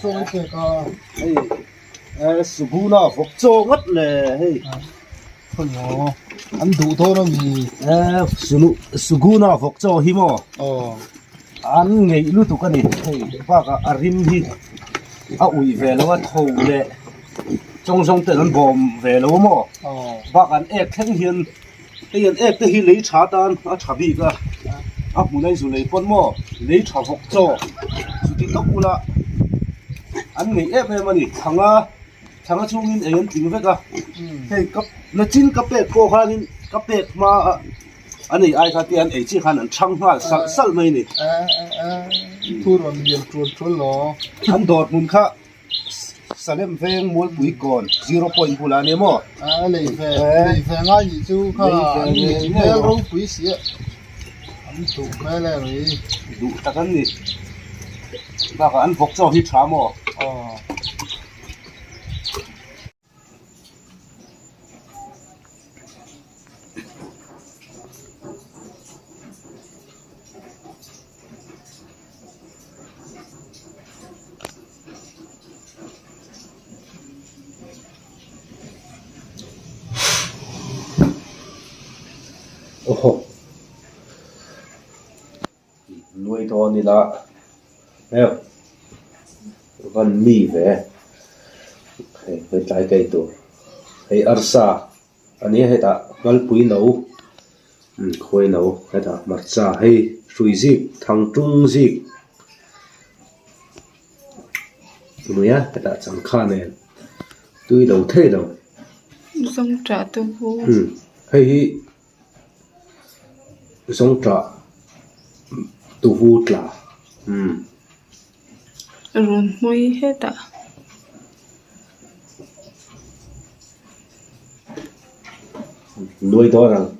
rồi kể cả hey subu na phok cho ngất lệ hey phần nhỏ ăn đủ thôi nó gì sugu na phok cho hi mo an ngei lu tu kan ni hey ba ka arim hi a ui ve lo tho le trong trong te an bom ve lo mo ba kan ek theng hian te hian ek te hi lei tha tan a tha bi ka a mu nai zu lei pon mo lei tha phok cho su ti tok ula an ngei e ve mani thanga chungin en ting ve ka hey kap na chin ka pe ko khanin ka pe ma anh ấy ai khác thì anh ấy chỉ khăn anh trăng hoa sal mấy nè thu rồi mình trốn lo anh đọt muốn khá salem phèn muốn bụi còn 0 point là nè mò lấy phèn ngay gì chú khá lấy rau bụi xía anh tụ cái này rồi đủ tất cả nè và cả anh vóc cho hít thả mò nuôi to ni là nè con mì về phải trái cây tổ hay arsa anh ấy hay ta ngal pui nấu khôi nấu hay ta mặt sa hay suy dịp thằng trung dịp nuôi á hay ta chẳng khá nè tôi đầu thế đâu giống trả tôi vô hay giống trả tu vu tla rồi mới hết à nuôi to rằng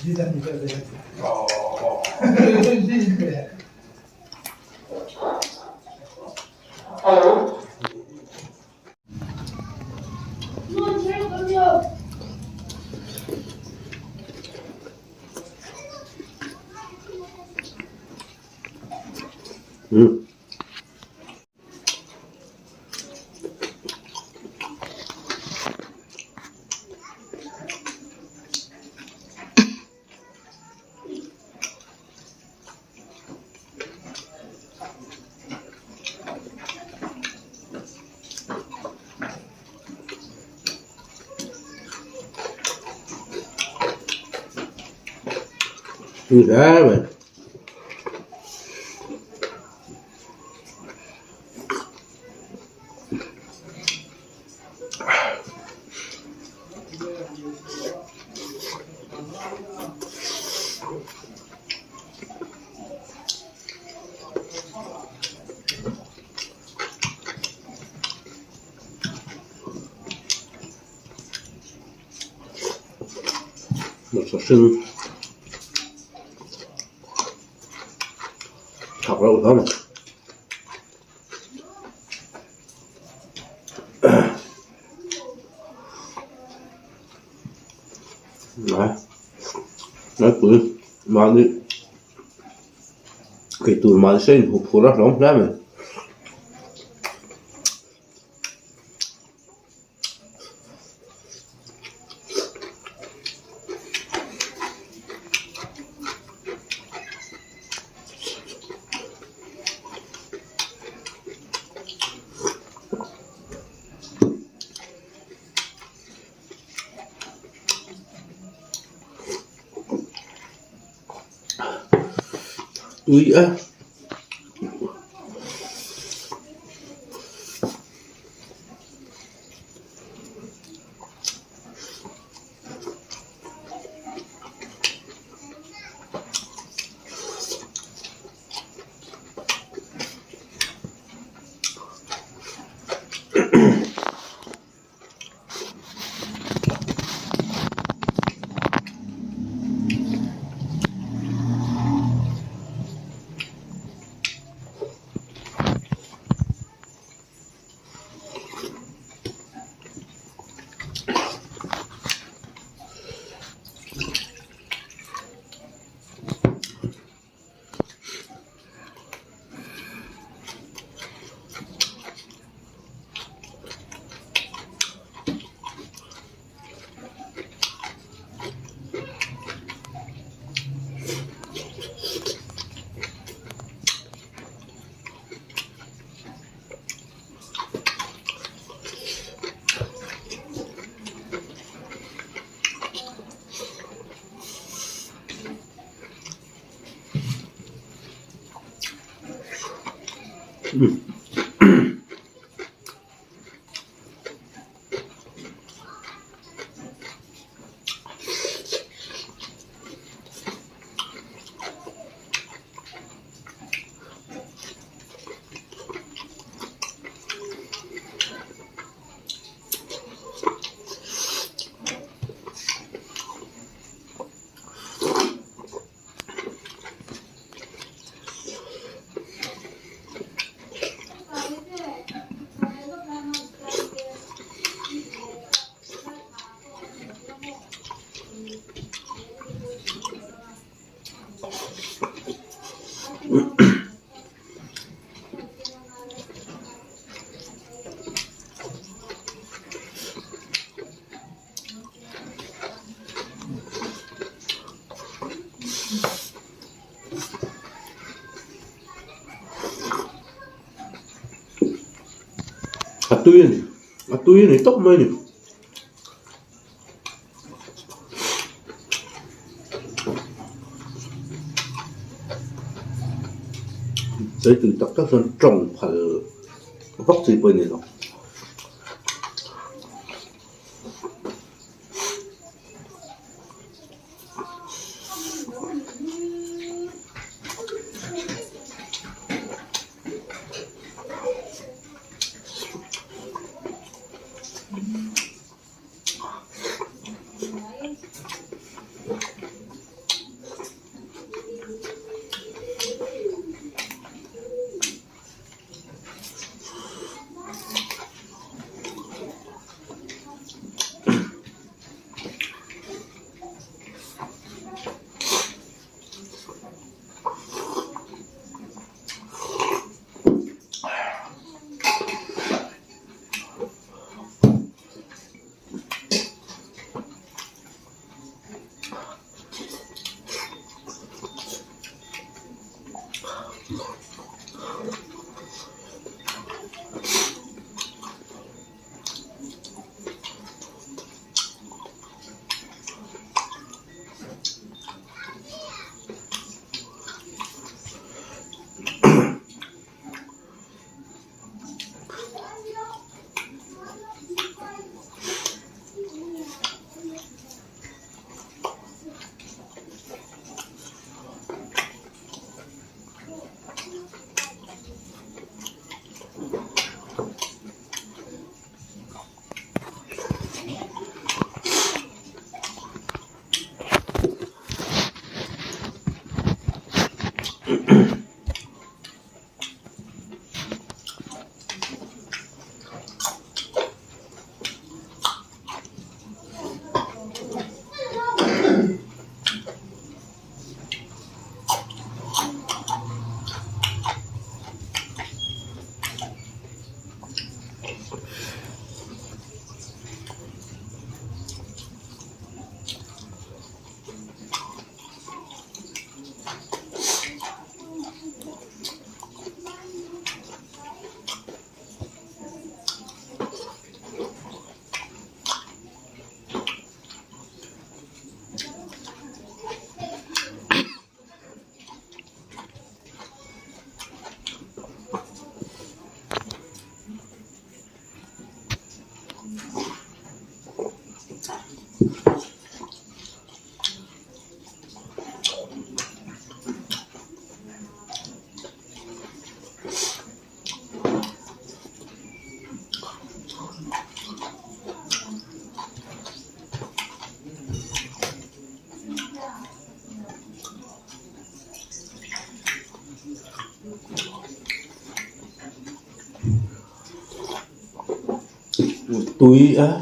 Cuidado, velho. Một số sưng học đâu đó mà nói bự mà đi cái tuổi mà sinh hụt hụt rất lắm mình ui á Atuin ni tok mai ni. Tới từ tất các dân trồng phải vóc gì bên này rồi. túi á.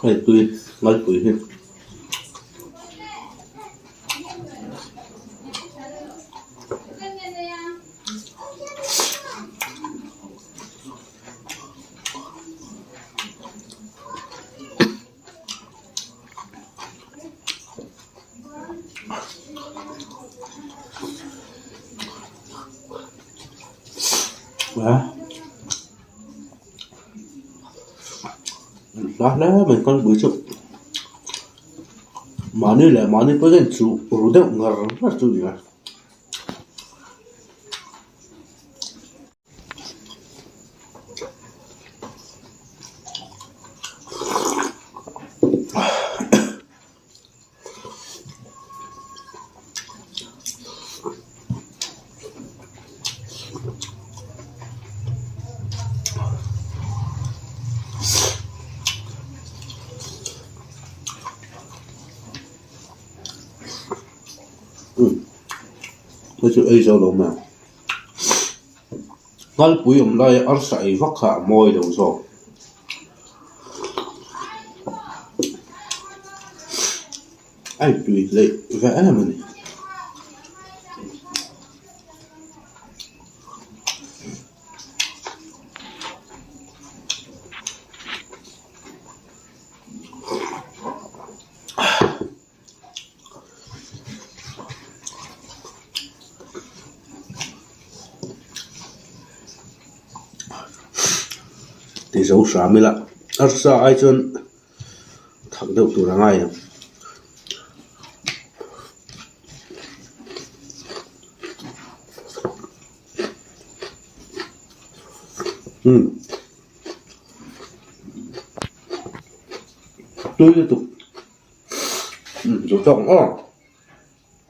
Cái túi nói túi hết. Đó là mình con bữa chụp mà này có cái chủ rồi đấy ngờ rất chủ gì à. Nó chịu ấy sao đâu mà ngal pui lai ar sai vak kha moi do zo ai pui le va ana mani thì dấu xóa mới lạ ở xa ai chân thẳng đầu tủ là ngay tôi tiếp tục dấu trọng